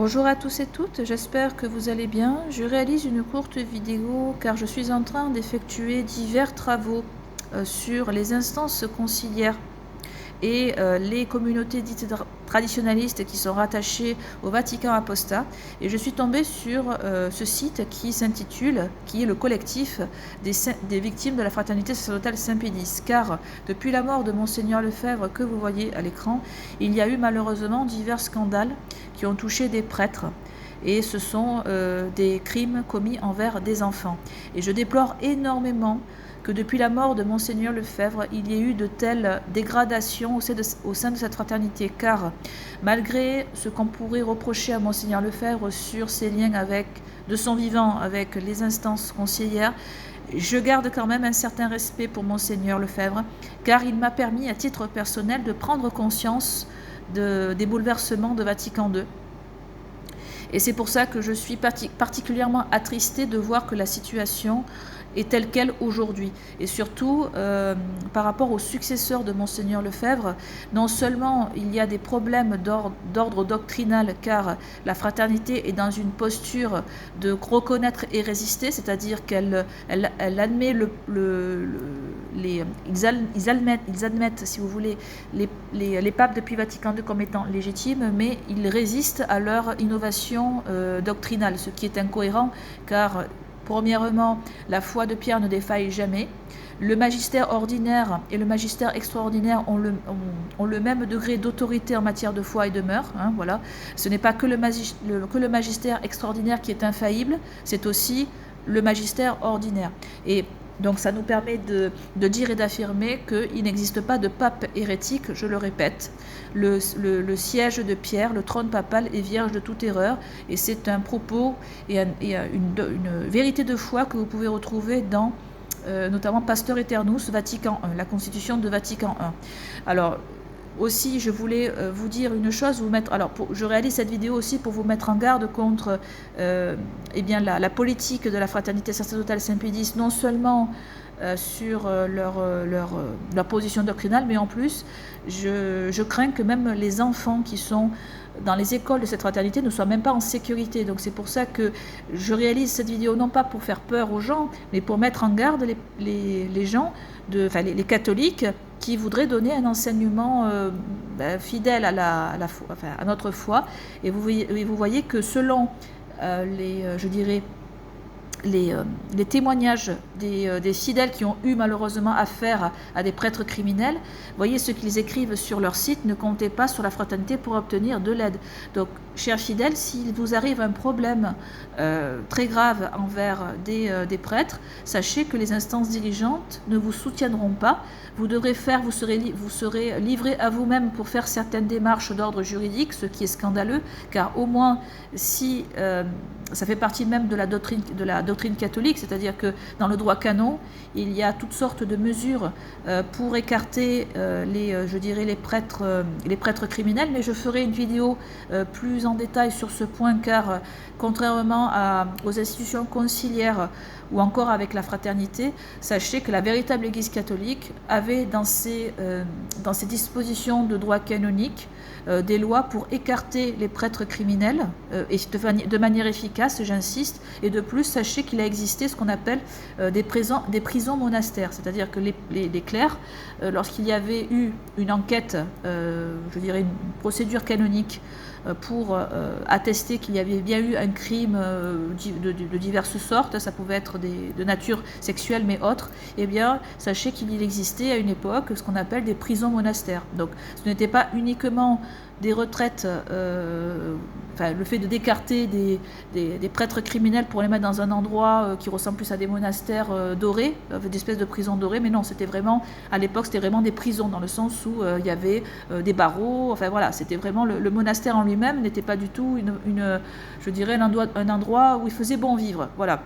Bonjour à tous et toutes, j'espère que vous allez bien. Je réalise une courte vidéo car je suis en train d'effectuer divers travaux sur les instances conciliaires et les communautés dites traditionnalistes qui sont rattachées au Vatican Apostat. Et je suis tombée sur ce site qui est le collectif des victimes de la fraternité sacerdotale Saint-Pédis. Car depuis la mort de Monseigneur Lefebvre que vous voyez à l'écran, il y a eu malheureusement divers scandales qui ont touché des prêtres. Et ce sont des crimes commis envers des enfants. Et je déplore énormément que depuis la mort de Monseigneur Lefebvre, il y ait eu de telles dégradations au sein de cette fraternité, car malgré ce qu'on pourrait reprocher à Monseigneur Lefebvre sur ses liens de son vivant avec les instances conciliaires, je garde quand même un certain respect pour Monseigneur Lefebvre, car il m'a permis à titre personnel de prendre conscience des bouleversements de Vatican II. Et c'est pour ça que je suis particulièrement attristée de voir que la situation est telle qu'elle aujourd'hui. Et surtout, par rapport au successeur de Monseigneur Lefebvre, non seulement il y a des problèmes d'ordre doctrinal, car la fraternité est dans une posture de reconnaître et résister, c'est-à-dire qu'elle admet ils admettent, si vous voulez, les papes depuis Vatican II comme étant légitimes, mais ils résistent à leur innovation doctrinale, ce qui est incohérent, car premièrement, la foi de Pierre ne défaille jamais. Le magistère ordinaire et le magistère extraordinaire ont le même degré d'autorité en matière de foi et de mœurs. Voilà. Ce n'est pas que le magistère extraordinaire qui est infaillible, c'est aussi le magistère ordinaire. Et donc ça nous permet de dire et d'affirmer qu'il n'existe pas de pape hérétique, je le répète. Le siège de Pierre, le trône papal, est vierge de toute erreur, et c'est un propos et une vérité de foi que vous pouvez retrouver dans notamment Pastor Aeternus, Vatican I, la constitution de Vatican I. Alors, aussi, je voulais vous dire une chose, je réalise cette vidéo aussi pour vous mettre en garde contre la politique de la fraternité sacerdotale Saint-Pédis, non seulement sur leur position doctrinale, mais en plus, je crains que même les enfants qui sont dans les écoles de cette fraternité ne soient même pas en sécurité. Donc c'est pour ça que je réalise cette vidéo, non pas pour faire peur aux gens, mais pour mettre en garde les gens, les catholiques, qui voudraient donner un enseignement fidèle à notre foi. Et vous voyez que selon les témoignages des fidèles qui ont eu malheureusement affaire à des prêtres criminels, voyez ce qu'ils écrivent sur leur site: ne comptez pas sur la fraternité pour obtenir de l'aide. Donc, chers fidèles, s'il vous arrive un problème très grave envers des prêtres, sachez que les instances dirigeantes ne vous soutiendront pas. Vous serez livré à vous-même pour faire certaines démarches d'ordre juridique, ce qui est scandaleux, car au moins, si ça fait partie même de la doctrine catholique, c'est-à-dire que dans le droit canon, il y a toutes sortes de mesures pour écarter les prêtres criminels, mais je ferai une vidéo plus en détail sur ce point, car contrairement aux institutions conciliaires ou encore avec la fraternité, sachez que la véritable Église catholique avait dans ses dispositions de droit canonique des lois pour écarter les prêtres criminels et de manière efficace, j'insiste. Et de plus, sachez qu'il a existé ce qu'on appelle des prisons monastères, c'est-à-dire que les clercs, lorsqu'il y avait eu une enquête, une procédure canonique pour attester qu'il y avait bien eu un crime de diverses sortes, ça pouvait être de nature sexuelle mais autre, eh bien sachez qu'il existait à une époque ce qu'on appelle des prisons monastères. Donc ce n'était pas uniquement des retraites, le fait de d'écarter des prêtres criminels pour les mettre dans un endroit qui ressemble plus à des monastères dorés, des espèces de prisons dorées, mais non, c'était vraiment, à l'époque, c'était vraiment des prisons, dans le sens où il y avait des barreaux, c'était vraiment, le monastère en lui-même n'était pas du tout un endroit où il faisait bon vivre, voilà.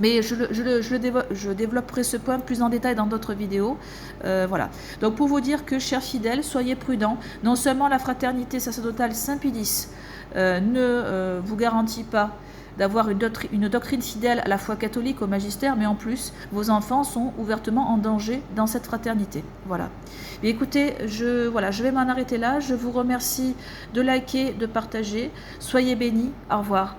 Mais je développerai ce point plus en détail dans d'autres vidéos. Voilà. Donc pour vous dire que, chers fidèles, soyez prudents. Non seulement la fraternité sacerdotale Saint-Pédis ne vous garantit pas d'avoir une doctrine fidèle à la foi catholique, au magistère, mais en plus, vos enfants sont ouvertement en danger dans cette fraternité. Voilà. Et écoutez, je vais m'en arrêter là. Je vous remercie de liker, de partager. Soyez bénis. Au revoir.